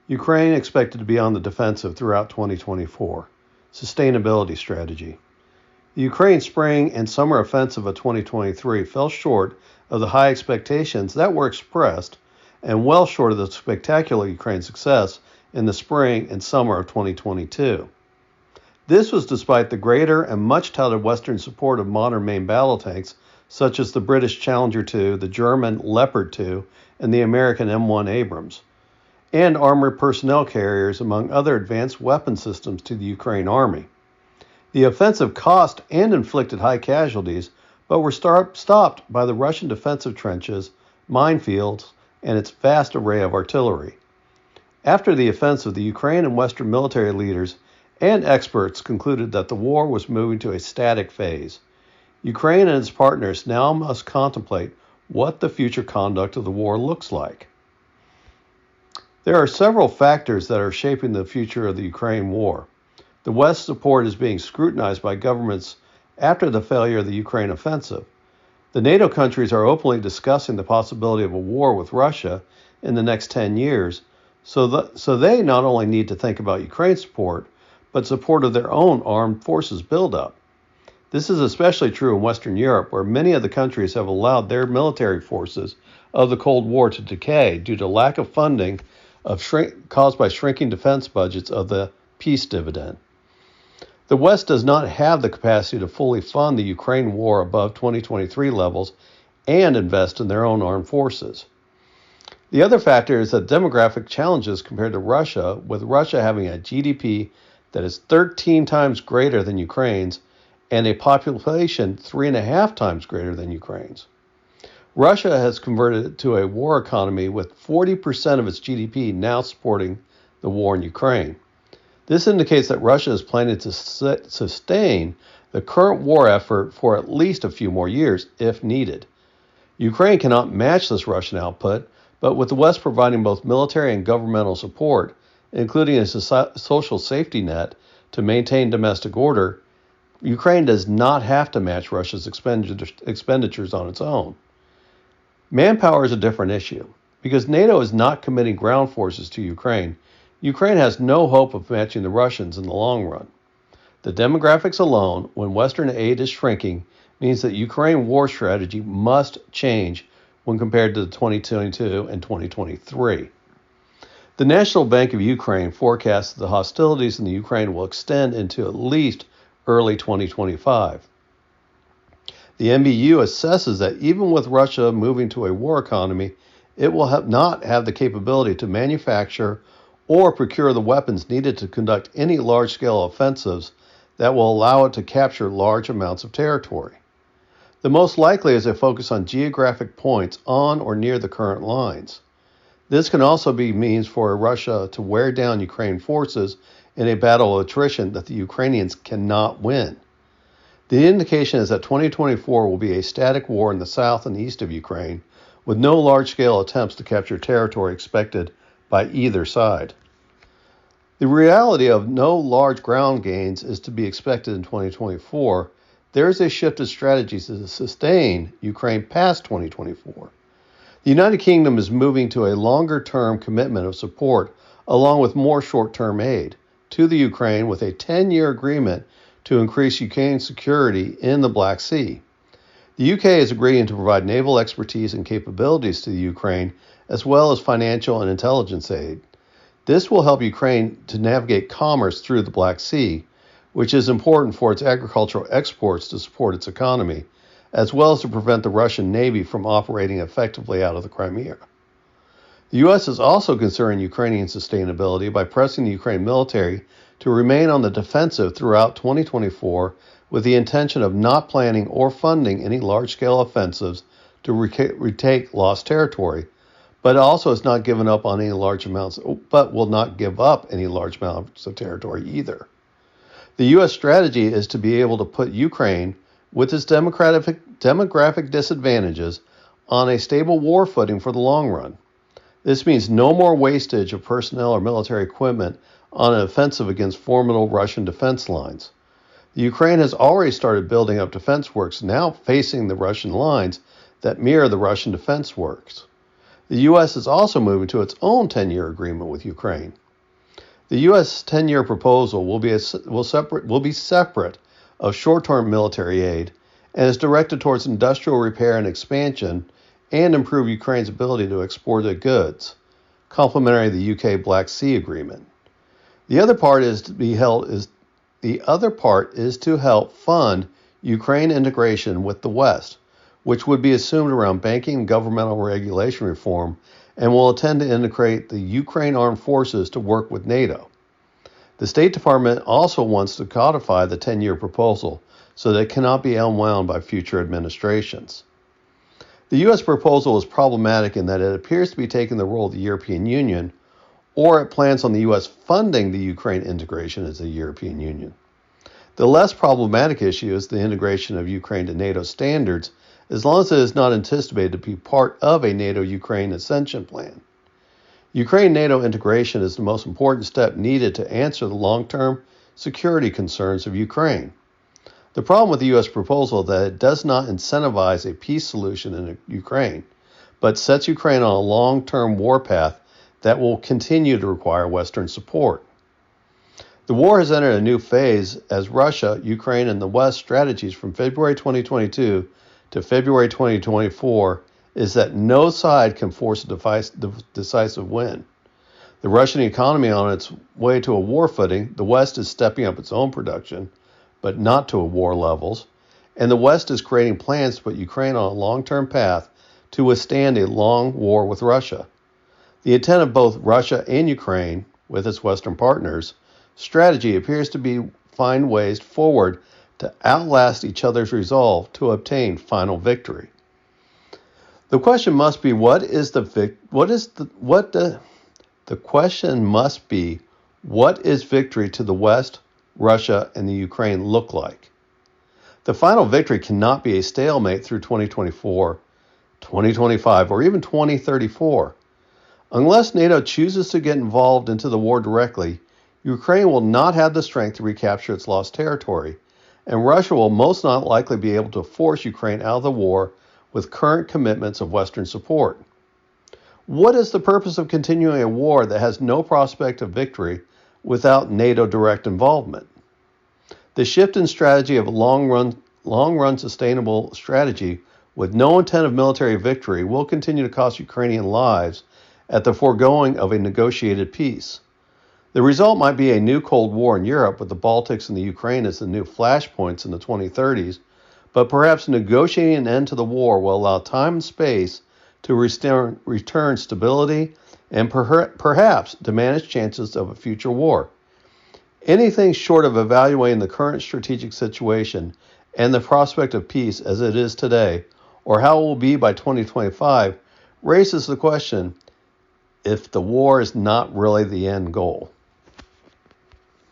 Ukraine expected to be on the defensive throughout 2024. Sustainability strategy. The Ukraine spring and summer offensive of 2023 fell short of the high expectations that were expressed and well short of the spectacular Ukraine success in the spring and summer of 2022. This was despite the greater and much touted Western support of modern main battle tanks such as the British Challenger 2, the German Leopard 2, and the American M1 Abrams, and armored personnel carriers, among other advanced weapon systems to the Ukraine army. The offensive cost and inflicted high casualties, but were stopped by the Russian defensive trenches, minefields, and its vast array of artillery. After the offensive, the Ukraine and Western military leaders and experts concluded that the war was moving to a static phase. Ukraine and its partners now must contemplate what the future conduct of the war looks like. There are several factors that are shaping the future of the Ukraine war. The West's support is being scrutinized by governments after the failure of the Ukraine offensive. The NATO countries are openly discussing the possibility of a war with Russia in the next 10 years, so they not only need to think about Ukraine support, but support of their own armed forces buildup. This is especially true in Western Europe, where many of the countries have allowed their military forces of the Cold War to decay due to lack of funding caused by shrinking defense budgets of the peace dividend. The West does not have the capacity to fully fund the Ukraine war above 2023 levels and invest in their own armed forces. The other factor is that demographic challenges compared to Russia, with Russia having a GDP that is 13 times greater than Ukraine's and a population 3.5 times greater than Ukraine's. Russia has converted to a war economy with 40% of its GDP now supporting the war in Ukraine. This indicates that Russia is planning to sustain the current war effort for at least a few more years, if needed. Ukraine cannot match this Russian output, but with the West providing both military and governmental support, including a social safety net to maintain domestic order, Ukraine does not have to match Russia's expenditures on its own. Manpower is a different issue. Because NATO is not committing ground forces to Ukraine, Ukraine has no hope of matching the Russians in the long run. The demographics alone, when Western aid is shrinking, means that Ukraine war strategy must change when compared to the 2022 and 2023. The National Bank of Ukraine forecasts that the hostilities in the Ukraine will extend into at least early 2025. The NBU assesses that even with Russia moving to a war economy, it will not have the capability to manufacture or procure the weapons needed to conduct any large-scale offensives that will allow it to capture large amounts of territory. The most likely is a focus on geographic points on or near the current lines. This can also be means for Russia to wear down Ukraine forces in a battle of attrition that the Ukrainians cannot win. The indication is that 2024 will be a static war in the south and east of Ukraine, with no large-scale attempts to capture territory expected by either side. The reality of no large ground gains is to be expected in 2024. There is a shift of strategies to sustain Ukraine past 2024. The United Kingdom is moving to a longer-term commitment of support, along with more short-term aid, to the Ukraine with a 10-year agreement to increase Ukraine's security in the Black Sea. The UK is agreeing to provide naval expertise and capabilities to the Ukraine, as well as financial and intelligence aid. This will help Ukraine to navigate commerce through the Black Sea, which is important for its agricultural exports to support its economy, as well as to prevent the Russian Navy from operating effectively out of the Crimea. The U.S. is also considering Ukrainian sustainability by pressing the Ukraine military to remain on the defensive throughout 2024 with the intention of not planning or funding any large-scale offensives to retake lost territory, but also has not given up on any large amounts, but will not give up any large amounts of territory either. The U.S. strategy is to be able to put Ukraine, with its demographic disadvantages, on a stable war footing for the long run. This means no more wastage of personnel or military equipment on an offensive against formidable Russian defense lines. The Ukraine has already started building up defense works now facing the Russian lines that mirror the Russian defense works. The U.S. is also moving to its own 10-year agreement with Ukraine. The U.S. 10-year proposal will be separate of short-term military aid and is directed towards industrial repair and expansion and improve Ukraine's ability to export their goods, complementary to the UK Black Sea Agreement. The other part is to help fund Ukraine integration with the West, which would be assumed around banking and governmental regulation reform, and will intend to integrate the Ukraine armed forces to work with NATO. The State Department also wants to codify the 10-year proposal so that it cannot be unwound by future administrations. The U.S. proposal is problematic in that it appears to be taking the role of the European Union, or it plans on the U.S. funding the Ukraine integration as the European Union. The less problematic issue is the integration of Ukraine to NATO standards, as long as it is not anticipated to be part of a NATO-Ukraine ascension plan. Ukraine-NATO integration is the most important step needed to answer the long-term security concerns of Ukraine. The problem with the U.S. proposal is that it does not incentivize a peace solution in Ukraine, but sets Ukraine on a long-term war path that will continue to require Western support. The war has entered a new phase as Russia, Ukraine, and the West strategies from February 2022 to February 2024 is that no side can force a decisive win. The Russian economy on its way to a war footing, the West is stepping up its own production, but not to war levels, and the West is creating plans to put Ukraine on a long-term path to withstand a long war with Russia. The intent of both Russia and Ukraine, with its Western partners, strategy appears to be find ways forward to outlast each other's resolve to obtain final victory. The question must be what is victory to the West, Russia, and the Ukraine look like? The final victory cannot be a stalemate through 2024, 2025, or even 2034. Unless NATO chooses to get involved into the war directly, Ukraine will not have the strength to recapture its lost territory, and Russia will most not likely be able to force Ukraine out of the war with current commitments of Western support. What is the purpose of continuing a war that has no prospect of victory without NATO direct involvement? The shift in strategy of a long-run sustainable strategy with no intent of military victory will continue to cost Ukrainian lives at the foregoing of a negotiated peace. The result might be a new Cold War in Europe with the Baltics and the Ukraine as the new flashpoints in the 2030s, but perhaps negotiating an end to the war will allow time and space to return stability and perhaps diminish chances of a future war. Anything short of evaluating the current strategic situation and the prospect of peace as it is today, or how it will be by 2025, raises the question if the war is not really the end goal.